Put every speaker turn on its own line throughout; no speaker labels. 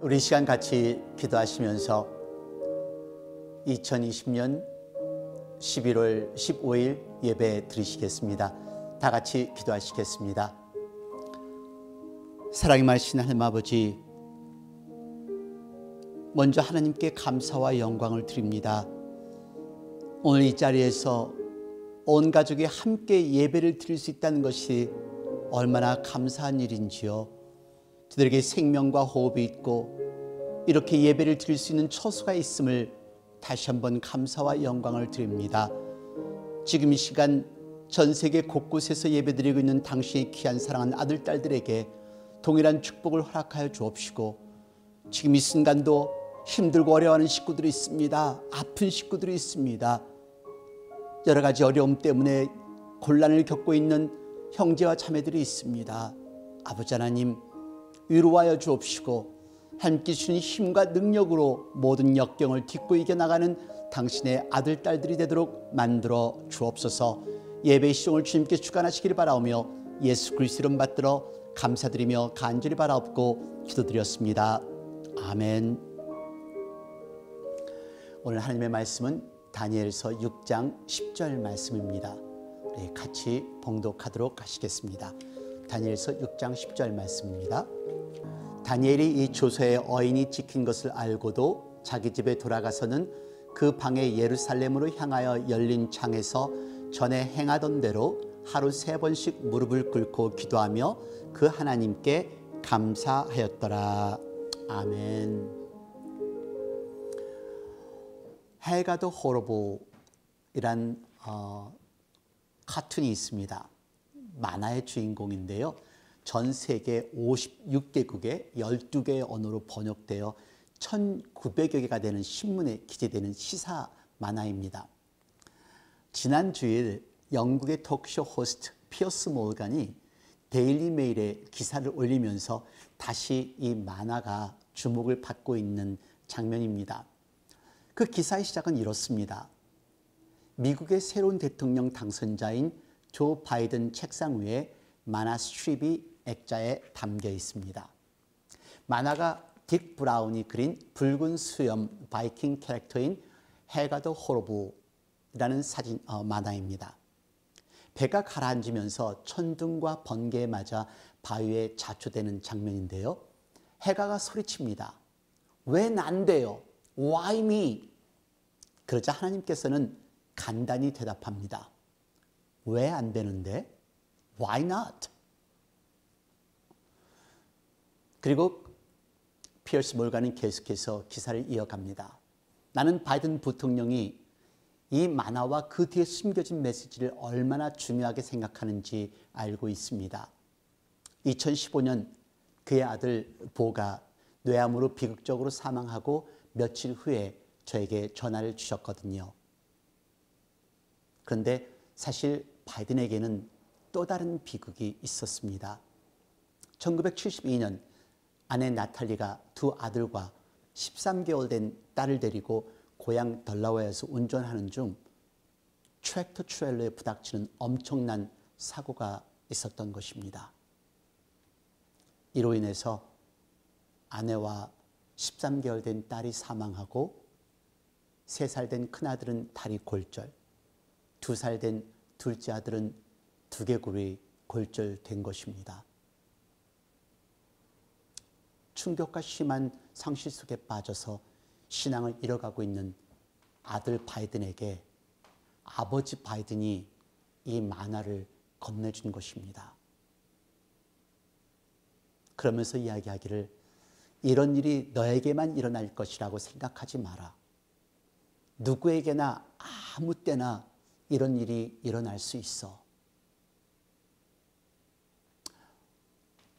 우리 이 시간 같이 기도하시면서 2020년 11월 15일 예배 드리시겠습니다. 다 같이 기도하시겠습니다. 사랑이 많으신 하나님 아버지, 먼저 하나님께 감사와 영광을 드립니다. 오늘 이 자리에서 온 가족이 함께 예배를 드릴 수 있다는 것이 얼마나 감사한 일인지요. 저들에게 생명과 호흡이 있고 이렇게 예배를 드릴 수 있는 처소가 있음을 다시 한번 감사와 영광을 드립니다. 지금 이 시간 전 세계 곳곳에서 예배드리고 있는 당신의 귀한 사랑하는 아들, 딸들에게 동일한 축복을 허락하여 주옵시고, 지금 이 순간도 힘들고 어려워하는 식구들이 있습니다. 아픈 식구들이 있습니다. 여러 가지 어려움 때문에 곤란을 겪고 있는 형제와 자매들이 있습니다. 아버지 하나님, 위로하여 주옵시고 함께 주신 힘과 능력으로 모든 역경을 딛고 이겨나가는 당신의 아들, 딸들이 되도록 만들어 주옵소서. 예배의 시종을 주님께 주관하시기를 바라오며 예수 그리스도 이름 받들어 감사드리며 간절히 바라옵고 기도드렸습니다. 아멘. 오늘 하나님의 말씀은 다니엘서 6장 10절 말씀입니다. 우리 같이 봉독하도록 하시겠습니다. 다니엘서 6장 10절 말씀입니다. 다니엘이 이 조서에 어인이 찍힌 것을 알고도 자기 집에 돌아가서는 그 방에 예루살렘으로 향하여 열린 창에서 전에 행하던 대로 하루 3번씩 무릎을 꿇고 기도하며 그 하나님께 감사하였더라. 아멘. 헬가드 호로보이란 카툰이 있습니다. 만화의 주인공인데요. 전 세계 56개국의 12개의 언어로 번역되어 1900여 개가 되는 신문에 기재되는 시사 만화입니다. 지난 주일 영국의 토크쇼 호스트 피어스 몰간이 데일리 메일에 기사를 올리면서 다시 이 만화가 주목을 받고 있는 장면입니다. 그 기사의 시작은 이렇습니다. 미국의 새로운 대통령 당선자인 조 바이든 책상 위에 만화 스트립이 액자에 담겨 있습니다. 만화가 딕 브라운이 그린 붉은 수염 바이킹 캐릭터인 헬가드 호로브라는 만화입니다. 배가 가라앉으면서 천둥과 번개에 맞아 바위에 자초되는 장면인데요. 해가가 소리칩니다. 왜 난데요? Why me? 그러자 하나님께서는 간단히 대답합니다. 왜 안 되는데? Why not? 그리고 피어스 몰간은 계속해서 기사를 이어갑니다. 나는 바이든 부통령이 이 만화와 그 뒤에 숨겨진 메시지를 얼마나 중요하게 생각하는지 알고 있습니다. 2015년 그의 아들 보가 뇌암으로 비극적으로 사망하고 며칠 후에 저에게 전화를 주셨거든요. 그런데 사실 바이든에게는 또 다른 비극이 있었습니다. 1972년 아내 나탈리가 두 아들과 13개월 된 딸을 데리고 고향 덜라웨어에서 운전하는 중 트랙터 트레일러에 부닥치는 엄청난 사고가 있었던 것입니다. 이로 인해서 아내와 13개월 된 딸이 사망하고 3살 된 큰아들은 다리 골절, 2살 된 둘째 아들은 두개골이 골절된 것입니다. 충격과 심한 상실 속에 빠져서 신앙을 잃어가고 있는 아들 바이든에게 아버지 바이든이 이 만화를 건네준 것입니다. 그러면서 이야기하기를 이런 일이 너에게만 일어날 것이라고 생각하지 마라. 누구에게나 아무 때나 이런 일이 일어날 수 있어.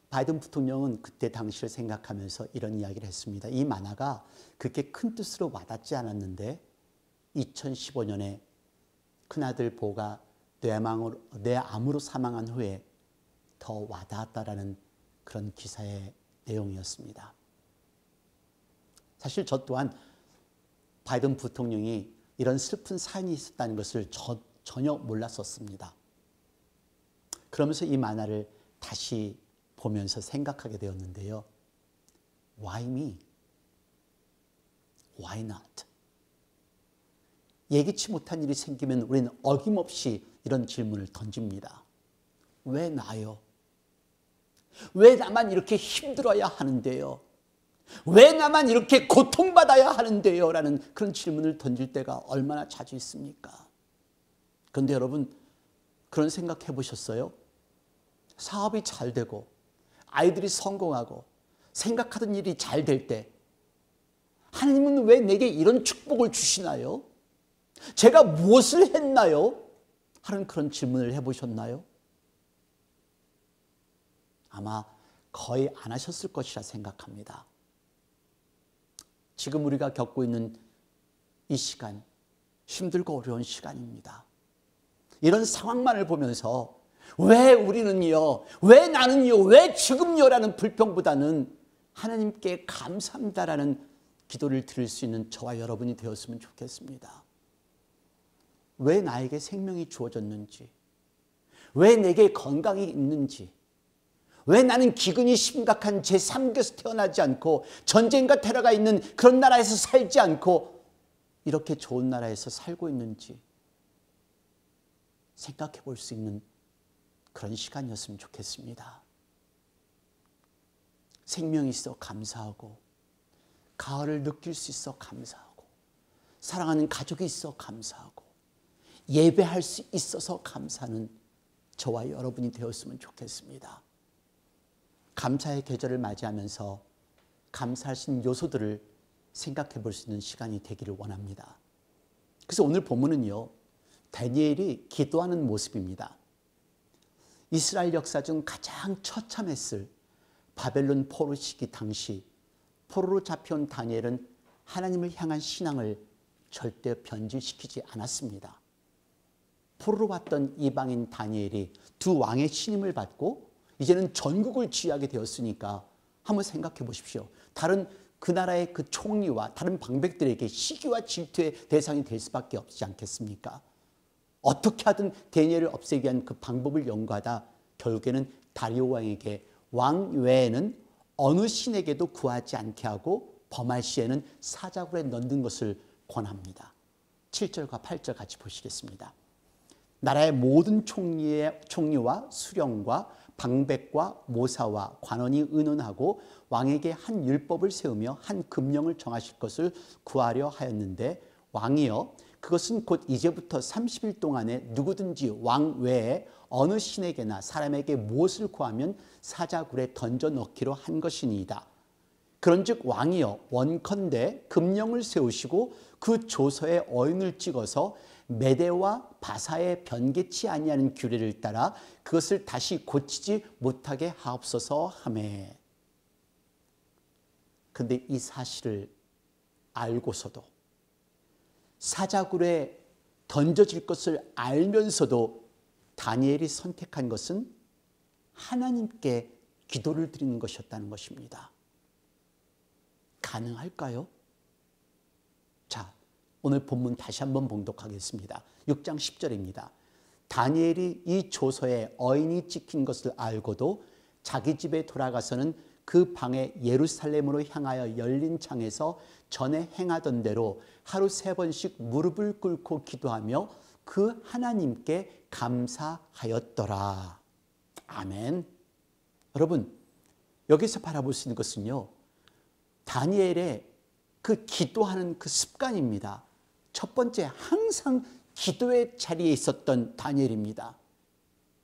바이든 부통령은 그때 당시를 생각하면서 이런 이야기를 했습니다. 이 만화가 그렇게 큰 뜻으로 와닿지 않았는데 2015년에 큰아들 보가 뇌암으로 사망한 후에 더 와닿았다라는 그런 기사의 내용이었습니다. 사실 저 또한 바이든 부통령이 이런 슬픈 사연이 있었다는 것을 전혀 몰랐었습니다. 그러면서 이 만화를 다시 보면서 생각하게 되었는데요. Why me? Why not? 예기치 못한 일이 생기면 우리는 어김없이 이런 질문을 던집니다. 왜 나요? 왜 나만 이렇게 힘들어야 하는데요? 왜 나만 이렇게 고통받아야 하는데요? 라는 그런 질문을 던질 때가 얼마나 자주 있습니까? 그런데 여러분, 그런 생각 해보셨어요? 사업이 잘 되고 아이들이 성공하고 생각하던 일이 잘 될 때 하나님은 왜 내게 이런 축복을 주시나요? 제가 무엇을 했나요? 하는 그런 질문을 해보셨나요? 아마 거의 안 하셨을 것이라 생각합니다. 지금 우리가 겪고 있는 이 시간, 힘들고 어려운 시간입니다. 이런 상황만을 보면서 왜 우리는요, 왜 나는요, 왜 지금요 라는 불평보다는 하나님께 감사합니다라는 기도를 드릴 수 있는 저와 여러분이 되었으면 좋겠습니다. 왜 나에게 생명이 주어졌는지, 왜 내게 건강이 있는지, 왜 나는 기근이 심각한 제3국에서 태어나지 않고 전쟁과 테러가 있는 그런 나라에서 살지 않고 이렇게 좋은 나라에서 살고 있는지 생각해 볼 수 있는 그런 시간이었으면 좋겠습니다. 생명이 있어 감사하고, 가을을 느낄 수 있어 감사하고, 사랑하는 가족이 있어 감사하고, 예배할 수 있어서 감사하는 저와 여러분이 되었으면 좋겠습니다. 감사의 계절을 맞이하면서 감사할 수 있는 요소들을 생각해 볼 수 있는 시간이 되기를 원합니다. 그래서 오늘 본문은요, 다니엘이 기도하는 모습입니다. 이스라엘 역사 중 가장 처참했을 바벨론 포로 시기 당시 포로로 잡혀온 다니엘은 하나님을 향한 신앙을 절대 변질시키지 않았습니다. 포로로 왔던 이방인 다니엘이 두 왕의 신임을 받고 이제는 전국을 지휘하게 되었으니까 한번 생각해 보십시오. 다른 그 나라의 그 총리와 다른 방백들에게 시기와 질투의 대상이 될 수밖에 없지 않겠습니까? 어떻게 하든 다니엘을 없애기 위한 그 방법을 연구하다 결국에는 다리오 왕에게 왕 외에는 어느 신에게도 구하지 않게 하고 범할 시에는 사자굴에 넣는 것을 권합니다. 7절과 8절 같이 보시겠습니다. 나라의 모든 총리와 수령과 방백과 모사와 관원이 의논하고 왕에게 한 율법을 세우며 한 금령을 정하실 것을 구하려 하였는데 왕이여 그것은 곧 이제부터 30일 동안에 누구든지 왕 외에 어느 신에게나 사람에게 무엇을 구하면 사자굴에 던져 넣기로 한 것이니이다. 그런즉 왕이여 원컨대 금령을 세우시고 그 조서에 어인을 찍어서 메대와 바사에 변개치 아니하는 규례를 따라 그것을 다시 고치지 못하게 하옵소서 하매. 그런데 이 사실을 알고서도 사자굴에 던져질 것을 알면서도 다니엘이 선택한 것은 하나님께 기도를 드리는 것이었다는 것입니다. 가능할까요? 자, 오늘 본문 다시 한번 봉독하겠습니다. 6장 10절입니다. 다니엘이 이 조서에 어인이 찍힌 것을 알고도 자기 집에 돌아가서는 그 방에 예루살렘으로 향하여 열린 창에서 전에 행하던 대로 하루 3번씩 무릎을 꿇고 기도하며 그 하나님께 감사하였더라. 아멘. 여러분, 여기서 바라볼 수 있는 것은요, 다니엘의 그 기도하는 그 습관입니다. 첫 번째, 항상 기도의 자리에 있었던 다니엘입니다.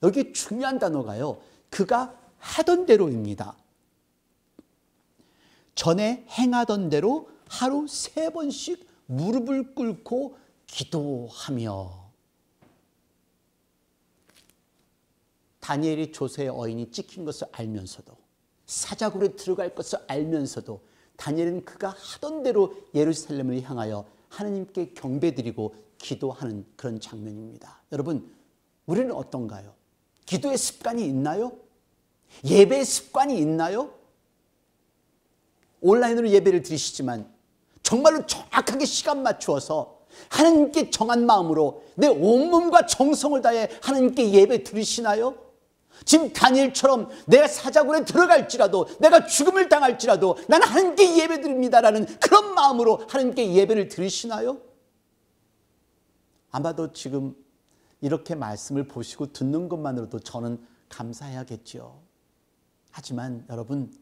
여기 중요한 단어가요, 그가 하던 대로입니다. 전에 행하던 대로 하루 3번씩 무릎을 꿇고 기도하며. 다니엘이 조서의 어인이 찍힌 것을 알면서도, 사자굴에 들어갈 것을 알면서도 다니엘은 그가 하던 대로 예루살렘을 향하여 하나님께 경배드리고 기도하는 그런 장면입니다. 여러분, 우리는 어떤가요? 기도의 습관이 있나요? 예배의 습관이 있나요? 온라인으로 예배를 드리시지만 정말로 정확하게 시간 맞추어서 하나님께 정한 마음으로 내 온몸과 정성을 다해 하나님께 예배 드리시나요? 지금 다니엘처럼 내가 사자굴에 들어갈지라도 내가 죽음을 당할지라도 나는 하나님께 예배드립니다라는 그런 마음으로 하나님께 예배를 드리시나요? 아마도 지금 이렇게 말씀을 보시고 듣는 것만으로도 저는 감사해야겠죠. 하지만 여러분,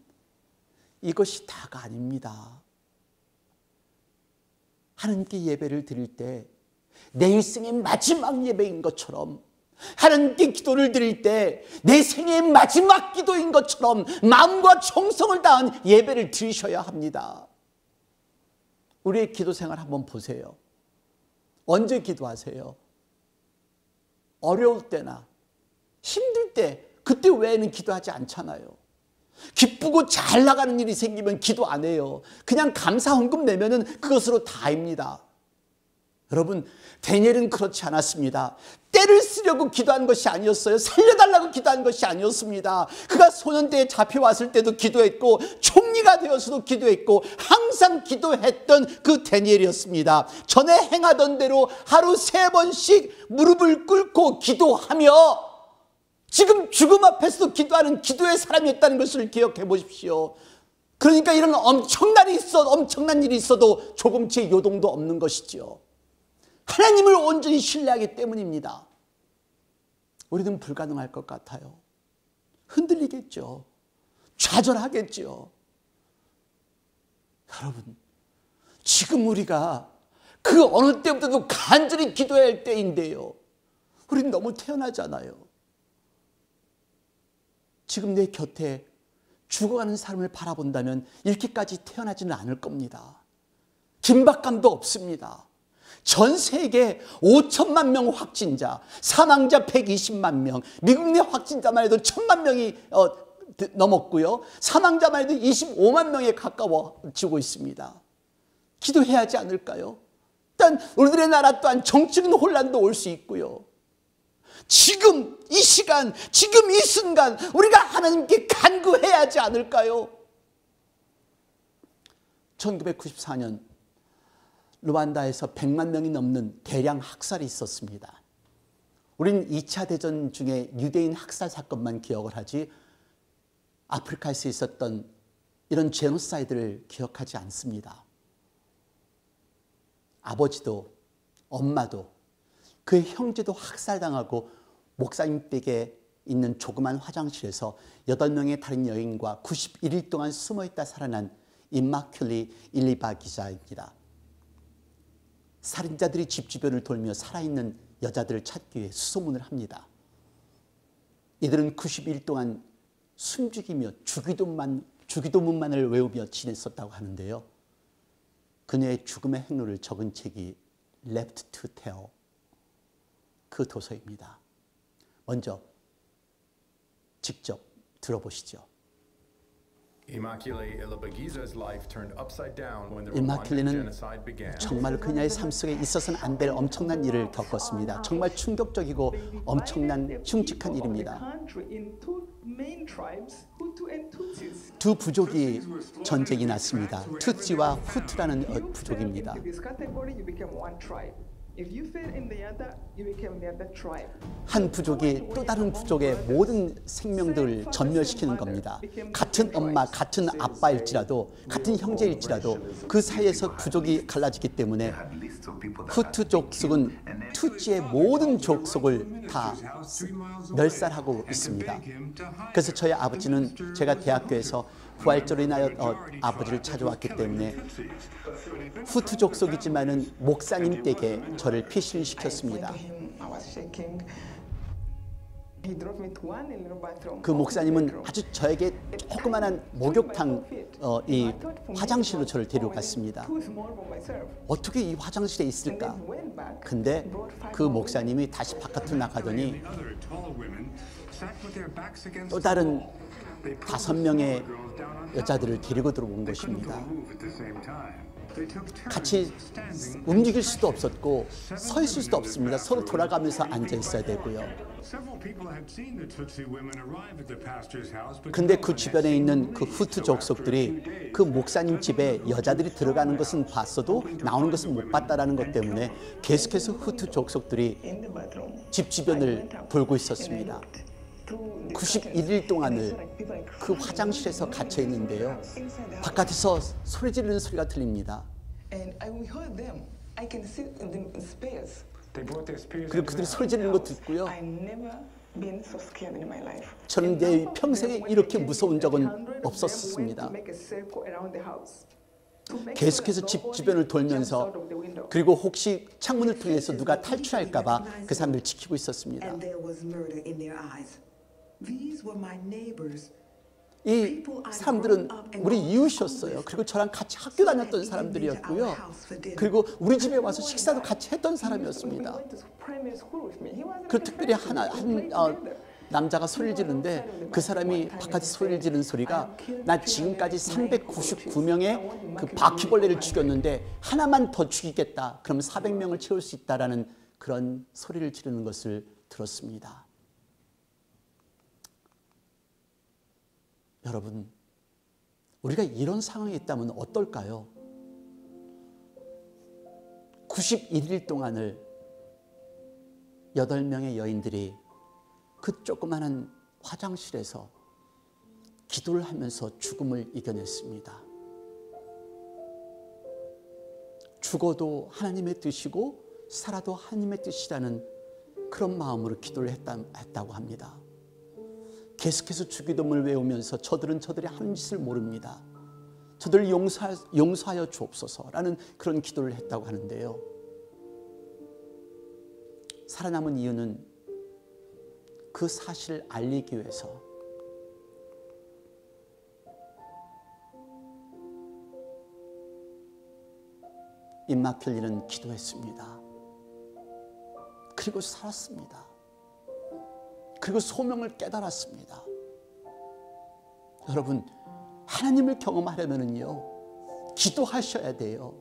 이것이 다가 아닙니다. 하나님께 예배를 드릴 때 내 일생의 마지막 예배인 것처럼, 하나님께 기도를 드릴 때 내 생의 마지막 기도인 것처럼 마음과 정성을 다한 예배를 드리셔야 합니다. 우리의 기도 생활 한번 보세요. 언제 기도하세요? 어려울 때나 힘들 때, 그때 외에는 기도하지 않잖아요. 기쁘고 잘 나가는 일이 생기면 기도 안 해요. 그냥 감사 헌금 내면은 그것으로 다입니다. 여러분, 다니엘은 그렇지 않았습니다. 때를 쓰려고 기도한 것이 아니었어요. 살려달라고 기도한 것이 아니었습니다. 그가 소년대에 잡혀왔을 때도 기도했고 총리가 되어서도 기도했고 항상 기도했던 그 다니엘이었습니다. 전에 행하던 대로 하루 3번씩 무릎을 꿇고 기도하며 지금 죽음 앞에서도 기도하는 기도의 사람이었다는 것을 기억해 보십시오. 그러니까 이런 엄청난 일이 있어도 조금치의 요동도 없는 것이죠. 하나님을 온전히 신뢰하기 때문입니다. 우리는 불가능할 것 같아요. 흔들리겠죠. 좌절하겠죠. 여러분, 지금 우리가 그 어느 때보다도 간절히 기도해야 할 때인데요. 우리는 너무 태연하잖아요. 지금 내 곁에 죽어가는 사람을 바라본다면 이렇게까지 태어나지는 않을 겁니다. 긴박감도 없습니다. 전 세계 5천만 명 확진자, 사망자 120만 명, 미국 내 확진자만 해도 1,000만 명이 넘었고요. 사망자만 해도 25만 명에 가까워지고 있습니다. 기도해야 하지 않을까요? 일단 우리들의 나라 또한 정치적인 혼란도 올 수 있고요. 지금 이 시간, 지금 이 순간 우리가 하나님께 간구해야 하지 않을까요? 1994년 루안다에서 100만 명이 넘는 대량 학살이 있었습니다. 우리는 2차 대전 중에 유대인 학살 사건만 기억을 하지 아프리카에서 있었던 이런 제노사이드를 기억하지 않습니다. 아버지도 엄마도 그의 형제도 학살당하고 목사님 댁에 있는 조그만 화장실에서 8명의 다른 여인과 91일 동안 숨어있다 살아난 임마큘리 일리바 기자입니다. 살인자들이 집 주변을 돌며 살아있는 여자들을 찾기 위해 수소문을 합니다. 이들은 91일 동안 숨죽이며 주기도문만을 외우며 지냈었다고 하는데요. 그녀의 죽음의 행로를 적은 책이 Left to Tell, 그 도서입니다. 먼저 직접 들어보시죠. 임마큘레는 정말 그녀의 삶 속에 있어서는 안 될 엄청난 일을 겪었습니다. 정말 충격적이고 엄청난 흉측한 일입니다. 두 부족이 전쟁이 났습니다. 투tsi와 후투라는 부족입니다. 한 부족이 또 다른 부족의 모든 생명들을 전멸시키는 겁니다. 같은 엄마, 같은 아빠일지라도, 같은 형제일지라도 그 사이에서 부족이 갈라지기 때문에 후투 족속은 투tsi의 모든 족속을 다 멸살하고 있습니다. 그래서 저희 아버지는 제가 대학교에서 부활절로 인하여 아버지를 찾아왔기 때문에 후투 족속이지만은 목사님 댁에 저를 피신시켰습니다. 그 목사님은 아주 저에게 조그만한 목욕탕 이 화장실로 저를 데려갔습니다. 어떻게 이 화장실에 있을까? 근데 그 목사님이 다시 바깥으로 나가더니 또 다른 5명의 여자들을 데리고 들어온 것입니다. 같이 움직일 수도 없었고 서 있을 수도 없습니다. 서로 돌아가면서 앉아 있어야 되고요. 근데 그 주변에 있는 그 후투 족속들이 그 목사님 집에 여자들이 들어가는 것은 봤어도 나오는 것은 못 봤다라는 것 때문에 계속해서 후투 족속들이 집 주변을 돌고 있었습니다. 91일 동안을 그 화장실에서 갇혀 있는데요. 바깥에서 소리 지르는 소리가 들립니다. 그리고 그들이 소리 지르는 거 듣고요. 저는 내 평생에 이렇게 무서운 적은 없었습니다. 계속해서 집 주변을 돌면서 그리고 혹시 창문을 통해서 누가 탈출할까 봐 그 사람들 지키고 있었습니다. 이 사람들은 우리 이웃이었어요. 그리고 저랑 같이 학교 다녔던 사람들이었고요. 그리고 우리 집에 와서 식사도 같이 했던 사람이었습니다. 그 특별히 한 남자가 소리를 지르는데 그 사람이 바깥에 소리를 지르는 소리가 나 지금까지 399명의 그 바퀴벌레를 죽였는데 하나만 더 죽이겠다. 그럼 400명을 채울 수 있다라는 그런 소리를 지르는 것을 들었습니다. 여러분, 우리가 이런 상황에 있다면 어떨까요? 91일 동안을 8명의 여인들이 그 조그마한 화장실에서 기도를 하면서 죽음을 이겨냈습니다. 죽어도 하나님의 뜻이고 살아도 하나님의 뜻이라는 그런 마음으로 기도를 했다고 합니다. 계속해서 주기도문을 외우면서 저들은 저들이 하는 짓을 모릅니다. 저들을 용서하여 주옵소서라는 그런 기도를 했다고 하는데요. 살아남은 이유는 그 사실을 알리기 위해서 입 막힐 일은 기도했습니다. 그리고 살았습니다. 그리고 소명을 깨달았습니다. 여러분, 하나님을 경험하려면요, 기도하셔야 돼요.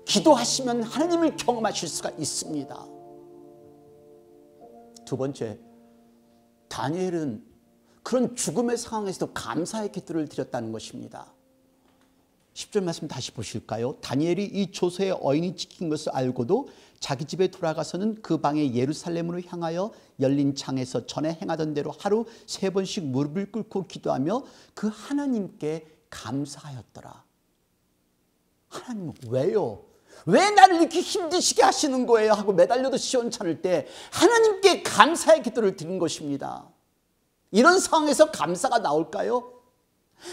기도하시면 하나님을 경험하실 수가 있습니다. 두 번째, 다니엘은 그런 죽음의 상황에서도 감사의 기도를 드렸다는 것입니다. 10절 말씀 다시 보실까요? 다니엘이 이 조서의 어인이 지킨 것을 알고도 자기 집에 돌아가서는 그 방에 예루살렘으로 향하여 열린 창에서 전에 행하던 대로 하루 3번씩 무릎을 꿇고 기도하며 그 하나님께 감사하였더라. 하나님, 왜요? 왜 나를 이렇게 힘드시게 하시는 거예요? 하고 매달려도 시원찮을 때 하나님께 감사의 기도를 드린 것입니다. 이런 상황에서 감사가 나올까요?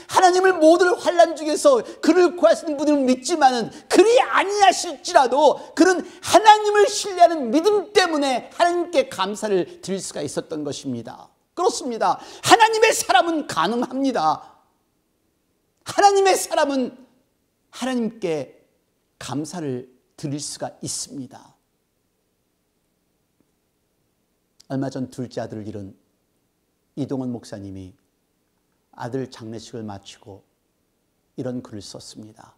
하나님을 모든 환난 중에서 그를 구하시는 분을 믿지만은 그리 아니하실지라도 그런 하나님을 신뢰하는 믿음 때문에 하나님께 감사를 드릴 수가 있었던 것입니다. 그렇습니다. 하나님의 사람은 가능합니다. 하나님의 사람은 하나님께 감사를 드릴 수가 있습니다. 얼마 전 둘째 아들을 잃은 이동원 목사님이 아들 장례식을 마치고 이런 글을 썼습니다.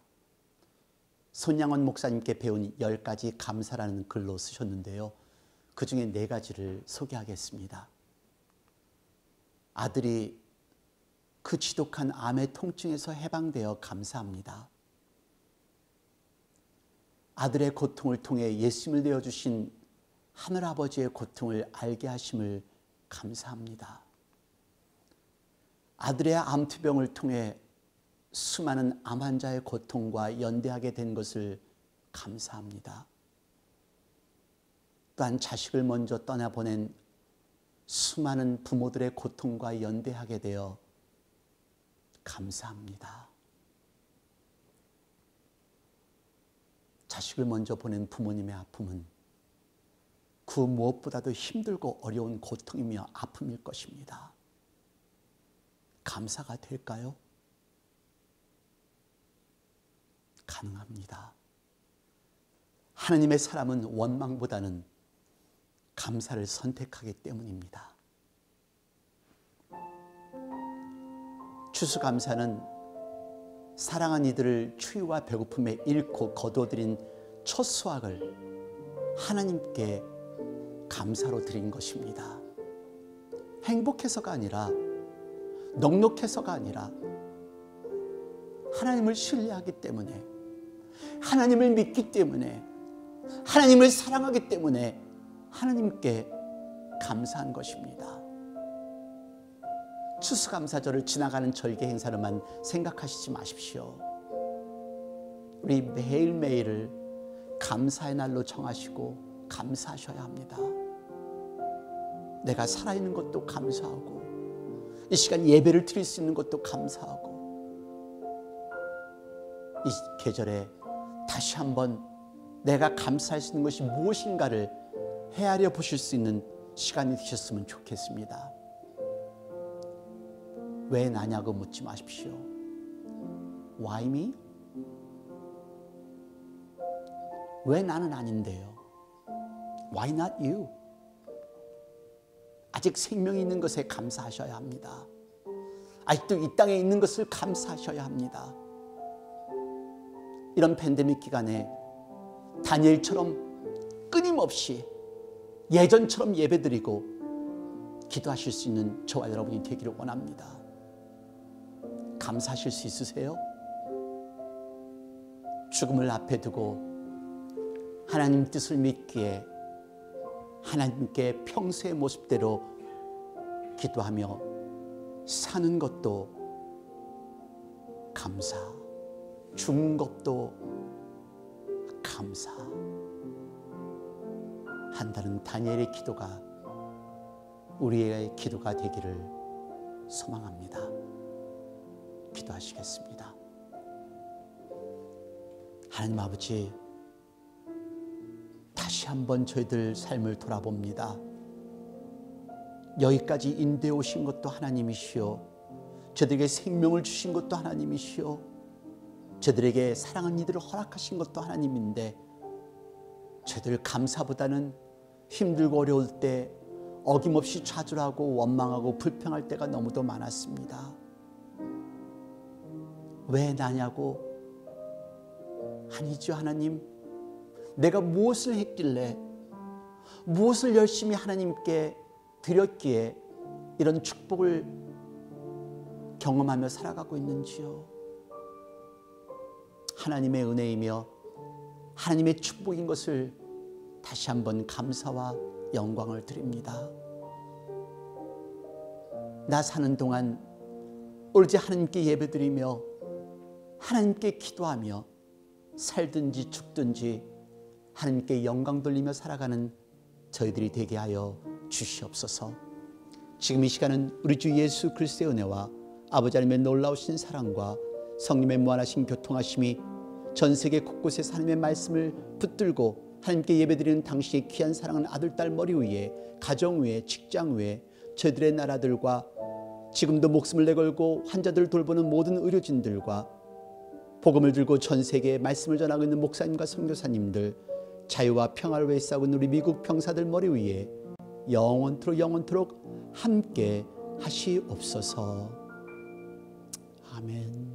손양원 목사님께 배운 10가지 감사라는 글로 쓰셨는데요. 그 중에 4가지를 소개하겠습니다. 아들이 그 지독한 암의 통증에서 해방되어 감사합니다. 아들의 고통을 통해 예수님을 내어주신 하늘아버지의 고통을 알게 하심을 감사합니다. 아들의 암투병을 통해 수많은 암 환자의 고통과 연대하게 된 것을 감사합니다. 또한 자식을 먼저 떠나보낸 수많은 부모들의 고통과 연대하게 되어 감사합니다. 자식을 먼저 보낸 부모님의 아픔은 그 무엇보다도 힘들고 어려운 고통이며 아픔일 것입니다. 감사가 될까요? 가능합니다. 하나님의 사람은 원망보다는 감사를 선택하기 때문입니다. 추수감사는 사랑한 이들을 추위와 배고픔에 잃고 거두어들인 첫 수확을 하나님께 감사로 드린 것입니다. 행복해서가 아니라 넉넉해서가 아니라 하나님을 신뢰하기 때문에, 하나님을 믿기 때문에, 하나님을 사랑하기 때문에 하나님께 감사한 것입니다. 추수감사절을 지나가는 절개 행사로만 생각하시지 마십시오. 우리 매일매일을 감사의 날로 정하시고 감사하셔야 합니다. 내가 살아있는 것도 감사하고, 이 시간 예배를 드릴 수 있는 것도 감사하고, 이 계절에 다시 한번 내가 감사할 수 있는 것이 무엇인가를 헤아려 보실 수 있는 시간이 되셨으면 좋겠습니다. 왜 나냐고 묻지 마십시오. Why me? 왜 나는 아닌데요? Why not you? 아직 생명이 있는 것에 감사하셔야 합니다. 아직도 이 땅에 있는 것을 감사하셔야 합니다. 이런 팬데믹 기간에 다니엘처럼 끊임없이 예전처럼 예배드리고 기도하실 수 있는 저와 여러분이 되기를 원합니다. 감사하실 수 있으세요? 죽음을 앞에 두고 하나님 뜻을 믿기에 하나님께 평소의 모습대로 기도하며 사는 것도 감사, 죽는 것도 감사 한다는 다니엘의 기도가 우리의 기도가 되기를 소망합니다. 기도하시겠습니다. 하나님 아버지, 다시 한번 저희들 삶을 돌아봅니다. 여기까지 인도해 오신 것도 하나님이시오, 저들에게 생명을 주신 것도 하나님이시오, 저들에게 사랑하는 이들을 허락하신 것도 하나님인데, 저희들 감사보다는 힘들고 어려울 때 어김없이 좌절하고 원망하고 불평할 때가 너무도 많았습니다. 왜 나냐고? 아니죠 하나님, 내가 무엇을 했길래, 무엇을 열심히 하나님께 드렸기에 이런 축복을 경험하며 살아가고 있는지요. 하나님의 은혜이며 하나님의 축복인 것을 다시 한번 감사와 영광을 드립니다. 나 사는 동안 오로지 하나님께 예배드리며 하나님께 기도하며 살든지 죽든지 하나님께 영광 돌리며 살아가는 저희들이 되게 하여 주시옵소서. 지금 이 시간은 우리 주 예수 그리스도의 은혜와 아버지 하나님의 놀라우신 사랑과 성령의 무한하신 교통하심이 전 세계 곳곳에서 하나님의 말씀을 붙들고 하나님께 예배드리는 당신의 귀한 사랑하는 아들, 딸 머리 위에, 가정 위에, 직장 위에, 저희들의 나라들과 지금도 목숨을 내걸고 환자들 돌보는 모든 의료진들과 복음을 들고 전 세계에 말씀을 전하고 있는 목사님과 선교사님들, 자유와 평화를 위해 싸우고 있는 우리 미국 병사들 머리 위에 영원토록 함께 하시옵소서. 아멘.